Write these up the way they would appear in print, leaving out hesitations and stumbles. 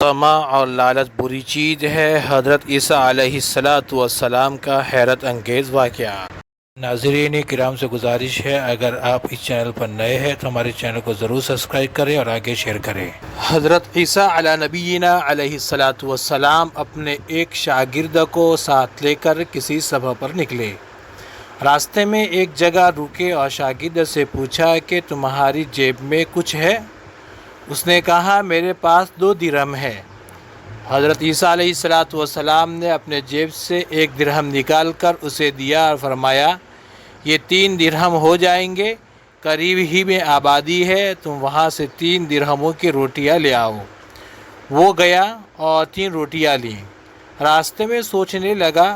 طمع اور لالچ بری چیز ہے۔ حضرت عیسیٰ علیہ السلام کا حیرت انگیز واقعہ۔ ناظرین کرام سے گزارش ہے، اگر آپ اس چینل پر نئے ہیں تو ہمارے چینل کو ضرور سبسکرائب کریں اور آگے شیئر کریں۔ حضرت عیسیٰ علی نبینا علیہ السلام اپنے ایک شاگرد کو ساتھ لے کر کسی سفر پر نکلے۔ راستے میں ایک جگہ رکے اور شاگرد سے پوچھا کہ تمہاری جیب میں کچھ ہے؟ اس نے کہا میرے پاس 2 درہم ہے۔ حضرت عیسیٰ علیہ السلام نے اپنے جیب سے 1 درہم نکال کر اسے دیا اور فرمایا یہ 3 درہم ہو جائیں گے، قریب ہی میں آبادی ہے، تم وہاں سے 3 درہموں کی روٹیاں لے آؤ۔ وہ گیا اور 3 روٹیاں لیں۔ راستے میں سوچنے لگا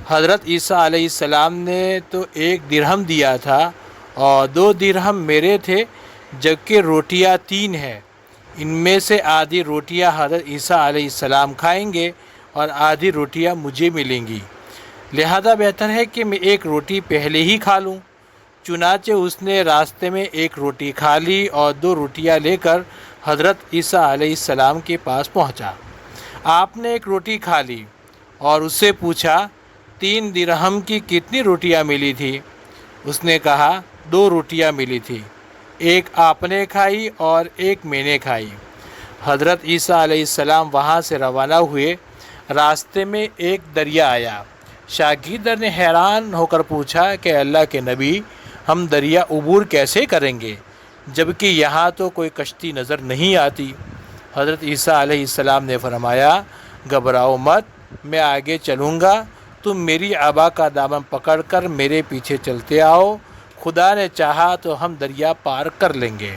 حضرت عیسیٰ علیہ السلام نے تو 1 درہم دیا تھا اور 2 درہم میرے تھے، جبکہ روٹیاں 3 ہیں۔ ان میں سے آدھی روٹیاں حضرت عیسیٰ علیہ السلام کھائیں گے اور آدھی روٹیاں مجھے ملیں گی، لہذا بہتر ہے کہ میں 1 روٹی پہلے ہی کھا لوں۔ چنانچہ اس نے راستے میں 1 روٹی کھا لی اور 2 روٹیاں لے کر حضرت عیسیٰ علیہ السلام کے پاس پہنچا۔ آپ نے 1 روٹی کھا لی اور اس سے پوچھا 3 درہم کی کتنی روٹیاں ملی تھی؟ اس نے کہا 2 روٹیاں ملی تھی، 1 آپ نے کھائی اور 1 میں نے کھائی۔ حضرت عیسیٰ علیہ السلام وہاں سے روانہ ہوئے۔ راستے میں ایک دریا آیا۔ شاگرد نے حیران ہو کر پوچھا کہ اللہ کے نبی، ہم دریا عبور کیسے کریں گے جبکہ یہاں تو کوئی کشتی نظر نہیں آتی؟ حضرت عیسیٰ علیہ السلام نے فرمایا گھبراؤ مت، میں آگے چلوں گا، تم میری عبا کا دامن پکڑ کر میرے پیچھے چلتے آؤ، خدا نے چاہا تو ہم دریا پار کر لیں گے۔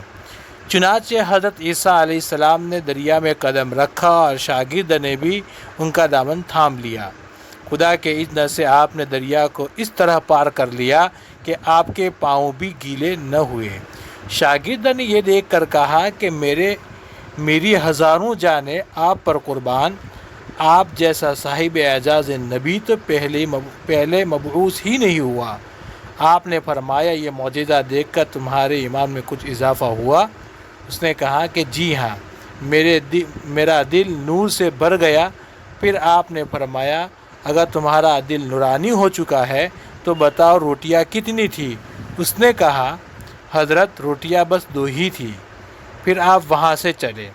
چنانچہ حضرت عیسیٰ علیہ السلام نے دریا میں قدم رکھا اور شاگرد نے بھی ان کا دامن تھام لیا۔ خدا کے اذن سے آپ نے دریا کو اس طرح پار کر لیا کہ آپ کے پاؤں بھی گیلے نہ ہوئے۔ شاگرد نے یہ دیکھ کر کہا کہ میری ہزاروں جانیں آپ پر قربان، آپ جیسا صاحب اعجاز نبی تو پہلے مبعوث ہی نہیں ہوا۔ آپ نے فرمایا یہ معجزہ دیکھ کر تمہارے ایمان میں کچھ اضافہ ہوا؟ اس نے کہا کہ جی ہاں، میرا دل نور سے بھر گیا۔ پھر آپ نے فرمایا اگر تمہارا دل نورانی ہو چکا ہے تو بتاؤ روٹیاں کتنی تھی؟ اس نے کہا حضرت روٹیاں بس 2 ہی تھی۔ پھر آپ وہاں سے چلے۔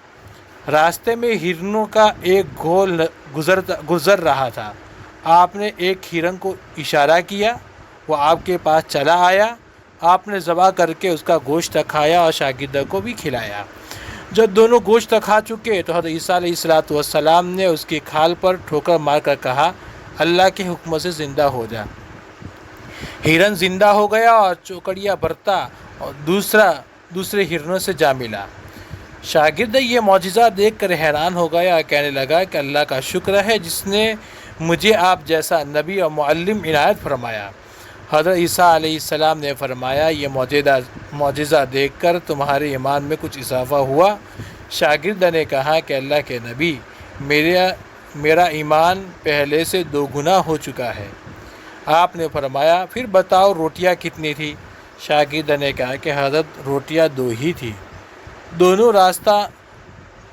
راستے میں ہرنوں کا ایک گھول گزر رہا تھا۔ آپ نے ایک ہرن کو اشارہ کیا، وہ آپ کے پاس چلا آیا۔ آپ نے ذبح کر کے اس کا گوشت کھایا اور شاگرد کو بھی کھلایا۔ جب دونوں گوشت کھا چکے تو حضرت عیسیٰ علیہ السلام نے اس کی کھال پر ٹھوکر مار کر کہا اللہ کے حکم سے زندہ ہو جا۔ ہرن زندہ ہو گیا اور چوکڑیاں برتا اور دوسرے ہرنوں سے جا ملا۔ شاگرد یہ معجزہ دیکھ کر حیران ہو گیا اور کہنے لگا کہ اللہ کا شکر ہے جس نے مجھے آپ جیسا نبی اور معلم عنایت فرمایا۔ حضرت عیسیٰ علیہ السلام نے فرمایا یہ معجزہ دیکھ کر تمہارے ایمان میں کچھ اضافہ ہوا؟ شاگرد نے کہا کہ اللہ کے نبی، میرا ایمان پہلے سے 2 گنا ہو چکا ہے۔ آپ نے فرمایا پھر بتاؤ روٹیاں کتنی تھی؟ شاگرد نے کہا کہ حضرت روٹیاں 2 ہی تھی۔ دونوں راستہ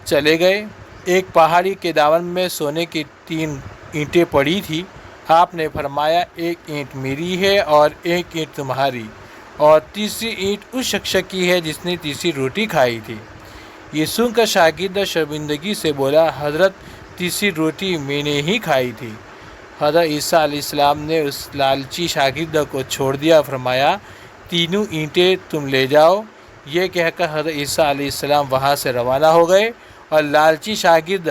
چلے گئے۔ ایک پہاڑی کے دامن میں سونے کی 3 اینٹیں پڑی تھی۔ آپ نے فرمایا 1 اینٹ میری ہے اور 1 اینٹ تمہاری، اور تیسری اینٹ اس شخص کی ہے جس نے تیسری روٹی کھائی تھی۔ یہ سن کر شاگرد شرمندگی سے بولا حضرت تیسری روٹی میں نے ہی کھائی تھی۔ حضرت عیسیٰ علیہ السلام نے اس لالچی شاگرد کو چھوڑ دیا، فرمایا 3 اینٹیں تم لے جاؤ۔ یہ کہہ کر حضرت عیسیٰ علیہ السلام وہاں سے روانہ ہو گئے اور لالچی شاگرد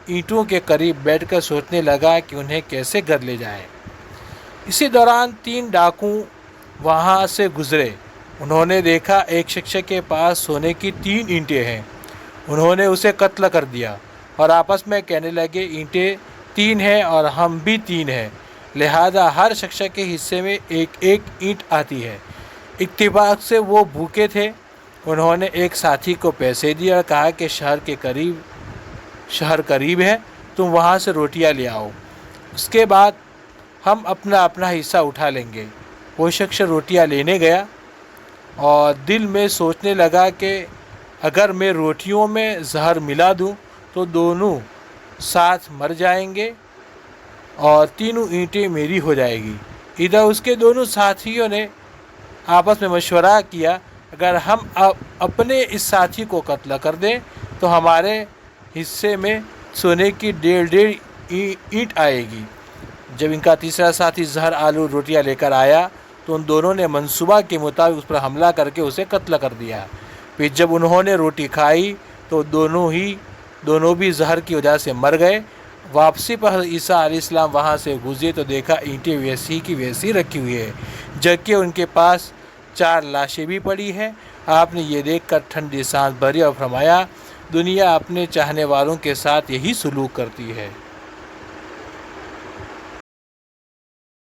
اینٹوں کے قریب بیٹھ کر سوچنے لگا کہ انہیں کیسے گھر لے جائیں۔ اسی دوران 3 ڈاکو وہاں سے گزرے۔ انہوں نے دیکھا ایک شخص کے پاس سونے کی 3 اینٹیں ہیں۔ انہوں نے اسے قتل کر دیا اور آپس میں کہنے لگے اینٹیں 3 ہیں اور ہم بھی 3 ہیں، لہذا ہر شخص کے حصے میں 1 اینٹ آتی ہے۔ اتفاق سے وہ بھوکے تھے۔ انہوں نے ایک ساتھی کو پیسے دیے اور کہا کہ شہر قریب ہے، تم وہاں سے روٹیاں لے آؤ، اس کے بعد ہم اپنا حصہ اٹھا لیں گے۔ وہ شخص روٹیاں لینے گیا اور دل میں سوچنے لگا کہ اگر میں روٹیوں میں زہر ملا دوں تو دونوں ساتھ مر جائیں گے اور تینوں اینٹیں میری ہو جائے گی۔ ادھر اس کے دونوں ساتھیوں نے آپس میں مشورہ کیا، اگر ہم اپنے اس ساتھی کو قتل کر دیں تو ہمارے حصے میں سونے کی 1.5 اینٹ آئے گی۔ جب ان کا تیسرا ساتھی زہر آلو روٹیاں لے کر آیا تو ان دونوں نے منصوبہ کے مطابق اس پر حملہ کر کے اسے قتل کر دیا۔ پھر جب انہوں نے روٹی کھائی تو دونوں بھی زہر کی وجہ سے مر گئے۔ واپسی پر حضرت عیسیٰ علیہ السلام وہاں سے گزرے تو دیکھا اینٹیں ویسی کی ویسی رکھی ہوئی ہے، جبکہ ان کے پاس 4 لاشیں بھی پڑی ہیں۔ آپ نے یہ دیکھ کر ٹھنڈی سانس بھری اور فرمایا، دنیا اپنے چاہنے والوں کے ساتھ یہی سلوک کرتی ہے۔